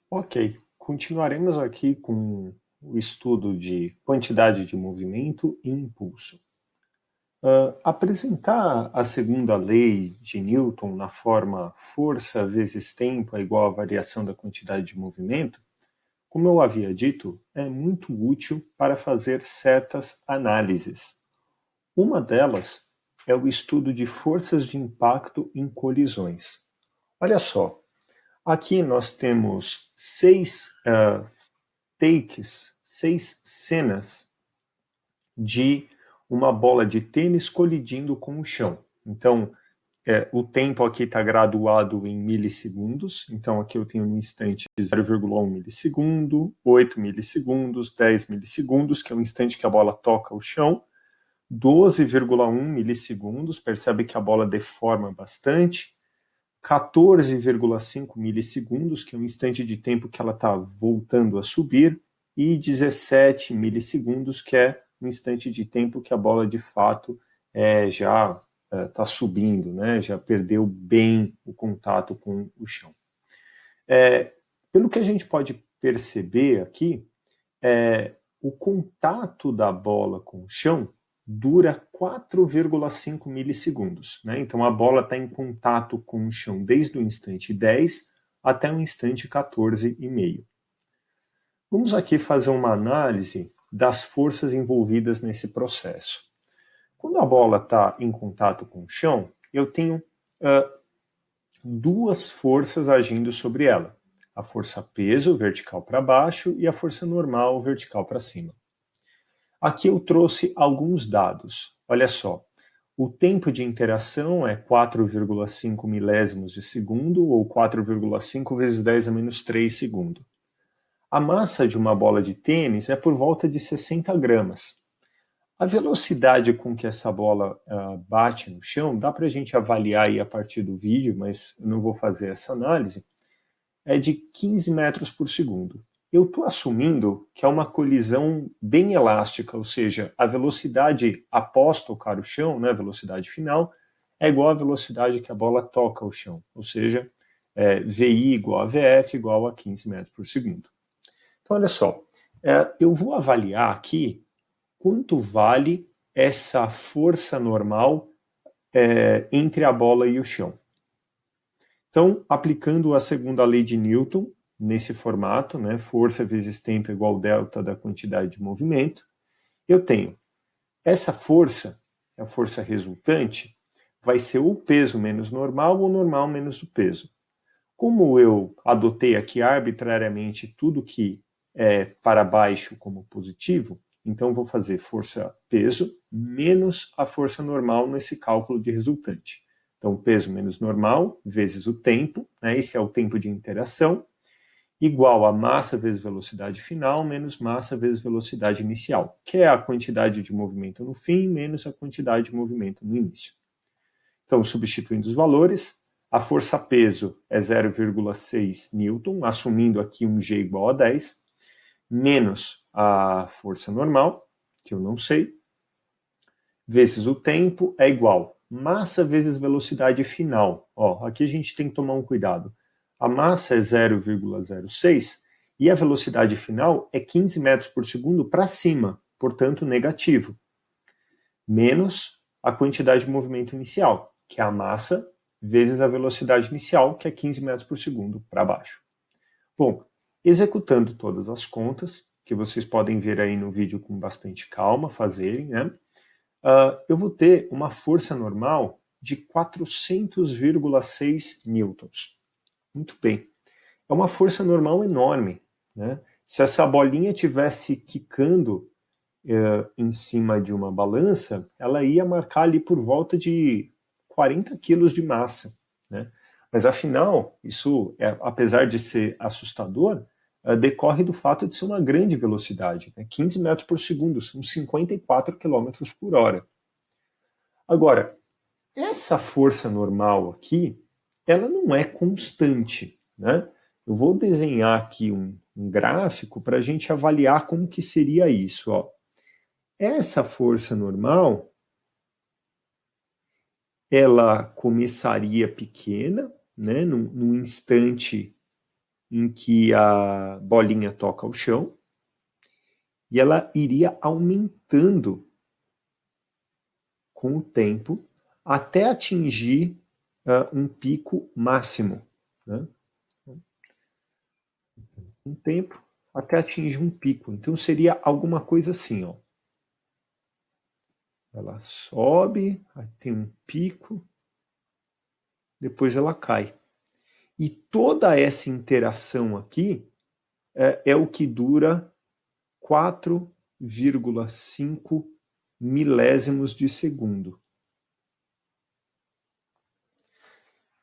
Ok, continuaremos aqui com o estudo de quantidade de movimento e impulso. Apresentar a segunda lei de Newton na forma força vezes tempo é igual à variação da quantidade de movimento, como eu havia dito, é muito útil para fazer certas análises. Uma delas é o estudo de forças de impacto em colisões. Olha só, aqui nós temos seis takes, 6 cenas de uma bola de tênis colidindo com o chão. Então, o tempo aqui está graduado em milissegundos. Então, aqui eu tenho um instante de 0,1 milissegundo, 8 milissegundos, 10 milissegundos, que é o instante que a bola toca o chão. 12,1 milissegundos, percebe que a bola deforma bastante. 14,5 milissegundos, que é um instante de tempo que ela está voltando a subir, e 17 milissegundos, que é um instante de tempo que a bola de fato já está subindo, né? Já perdeu bem o contato com o chão. Pelo que a gente pode perceber aqui, o contato da bola com o chão dura 4,5 milissegundos. Né? Então a bola está em contato com o chão desde o instante 10 até o instante 14,5. Vamos aqui fazer uma análise das forças envolvidas nesse processo. Quando a bola está em contato com o chão, eu tenho duas forças agindo sobre ela. A força peso, vertical para baixo, e a força normal, vertical para cima. Aqui eu trouxe alguns dados. Olha só, o tempo de interação é 4,5 milésimos de segundo, ou 4,5 vezes 10 a menos 3 segundo. A massa de uma bola de tênis é por volta de 60 gramas. A velocidade com que essa bola bate no chão, dá para a gente avaliar aí a partir do vídeo, mas eu não vou fazer essa análise, é de 15 metros por segundo. Eu estou assumindo que é uma colisão bem elástica, ou seja, a velocidade após tocar o chão, né, a velocidade final, é igual à velocidade que a bola toca o chão, ou seja, VI igual a VF igual a 15 metros por segundo. Então, olha só, eu vou avaliar aqui quanto vale essa força normal entre a bola e o chão. Então, aplicando a segunda lei de Newton, nesse formato, né, força vezes tempo igual delta da quantidade de movimento, eu tenho essa força, a força resultante, vai ser o peso menos normal ou normal menos o peso. Como eu adotei aqui arbitrariamente tudo que é para baixo como positivo, então vou fazer força-peso menos a força normal nesse cálculo de resultante. Então, peso menos normal vezes o tempo, né, esse é o tempo de interação, igual a massa vezes velocidade final menos massa vezes velocidade inicial, que é a quantidade de movimento no fim menos a quantidade de movimento no início. Então, substituindo os valores, a força-peso é 0,6 newton, assumindo aqui um G igual a 10, menos a força normal, que eu não sei, vezes o tempo é igual massa vezes velocidade final. Ó, aqui a gente tem que tomar um cuidado. A massa é 0,06 e a velocidade final é 15 metros por segundo para cima, portanto negativo. Menos a quantidade de movimento inicial, que é a massa vezes a velocidade inicial, que é 15 metros por segundo para baixo. Bom, executando todas as contas, que vocês podem ver aí no vídeo com bastante calma, fazerem, né? Eu vou ter uma força normal de 400,6 newtons. Muito bem. É uma força normal enorme, né? Se essa bolinha tivesse quicando em cima de uma balança, ela ia marcar ali por volta de 40 quilos de massa, né? Mas afinal, isso, apesar de ser assustador, decorre do fato de ser uma grande velocidade, né? 15 metros por segundo, são 54 quilômetros por hora. Agora, essa força normal aqui, ela não é constante, né? Eu vou desenhar aqui um gráfico para a gente avaliar como que seria isso, ó. Essa força normal, ela começaria pequena, né, num instante em que a bolinha toca o chão e ela iria aumentando com o tempo até atingir um pico máximo, né? Um tempo até atingir um pico. Então seria alguma coisa assim, ó. Ela sobe, aí tem um pico, depois ela cai. E toda essa interação aqui é o que dura 4,5 milésimos de segundo.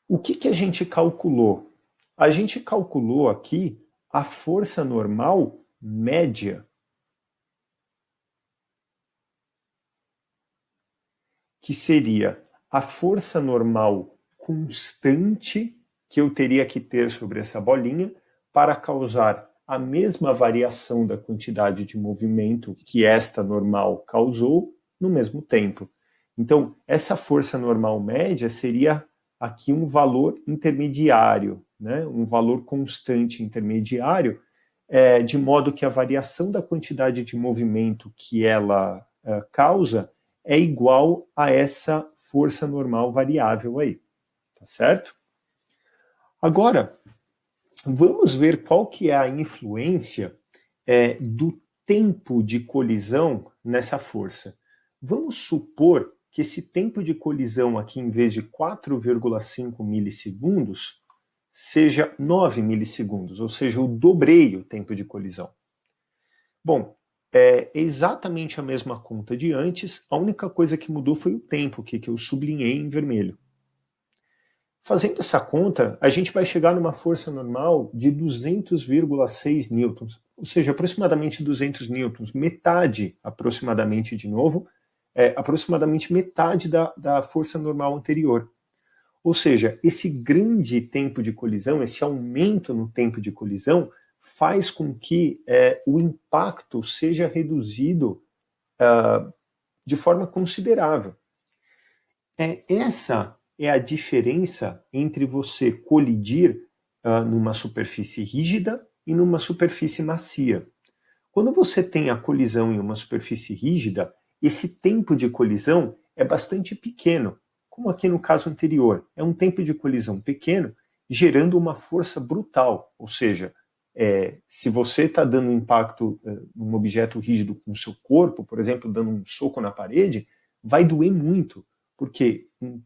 O que a gente calculou? A gente calculou aqui a força normal média, que seria a força normal constante que eu teria que ter sobre essa bolinha para causar a mesma variação da quantidade de movimento que esta normal causou no mesmo tempo. Então, essa força normal média seria aqui um valor intermediário, né? Um valor constante intermediário, de modo que a variação da quantidade de movimento que ela causa é igual a essa força normal variável aí, tá certo? Agora, vamos ver qual que é a influência do tempo de colisão nessa força. Vamos supor que esse tempo de colisão aqui, em vez de 4,5 milissegundos, seja 9 milissegundos, ou seja, eu dobrei o tempo de colisão. Bom, é exatamente a mesma conta de antes, a única coisa que mudou foi o tempo, que eu sublinhei em vermelho. Fazendo essa conta, a gente vai chegar numa força normal de 200,6 newtons, ou seja, aproximadamente 200 newtons, metade, aproximadamente de novo, aproximadamente metade da força normal anterior. Ou seja, esse grande tempo de colisão, esse aumento no tempo de colisão, faz com que o impacto seja reduzido de forma considerável. Essa é a diferença entre você colidir numa superfície rígida e numa superfície macia. Quando você tem a colisão em uma superfície rígida, esse tempo de colisão é bastante pequeno, como aqui no caso anterior. É um tempo de colisão pequeno, gerando uma força brutal, ou seja, se você está dando um impacto num objeto rígido com o seu corpo, por exemplo, dando um soco na parede, vai doer muito, porque um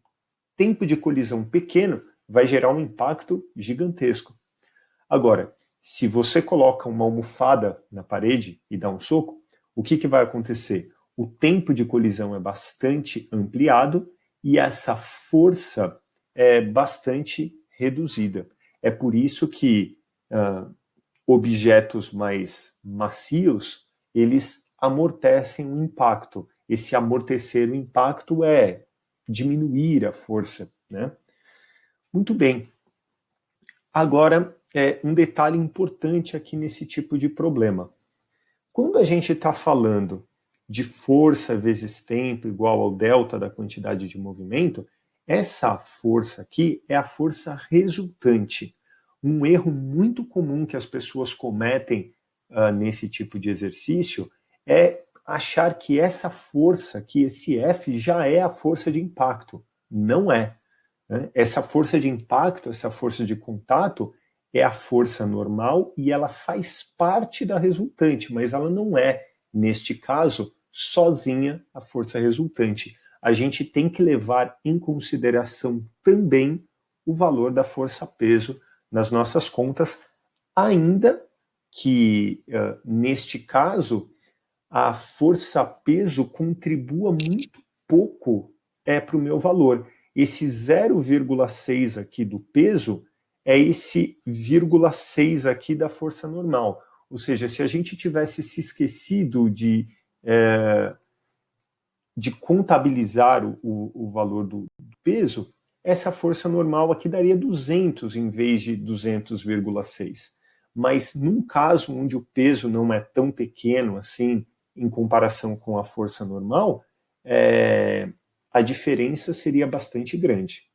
tempo de colisão pequeno vai gerar um impacto gigantesco. Agora, se você coloca uma almofada na parede e dá um soco, o que vai acontecer? O tempo de colisão é bastante ampliado e essa força é bastante reduzida. É por isso que objetos mais macios, eles amortecem o impacto. Esse amortecer o impacto é diminuir a força, né? Muito bem. Agora, um detalhe importante aqui nesse tipo de problema. Quando a gente está falando de força vezes tempo igual ao delta da quantidade de movimento, essa força aqui é a força resultante. Um erro muito comum que as pessoas cometem nesse tipo de exercício é achar que essa força, que esse F já é a força de impacto. Não é. Né? Essa força de impacto, essa força de contato, é a força normal e ela faz parte da resultante, mas ela não é, neste caso, sozinha a força resultante. A gente tem que levar em consideração também o valor da força-peso nas nossas contas, ainda que, neste caso, a força-peso contribua muito pouco para o meu valor. Esse 0,6 aqui do peso é esse 0,6 aqui da força normal. Ou seja, se a gente tivesse se esquecido de contabilizar o valor do peso, essa força normal aqui daria 200 em vez de 200,6. Mas num caso onde o peso não é tão pequeno assim, em comparação com a força normal, a diferença seria bastante grande.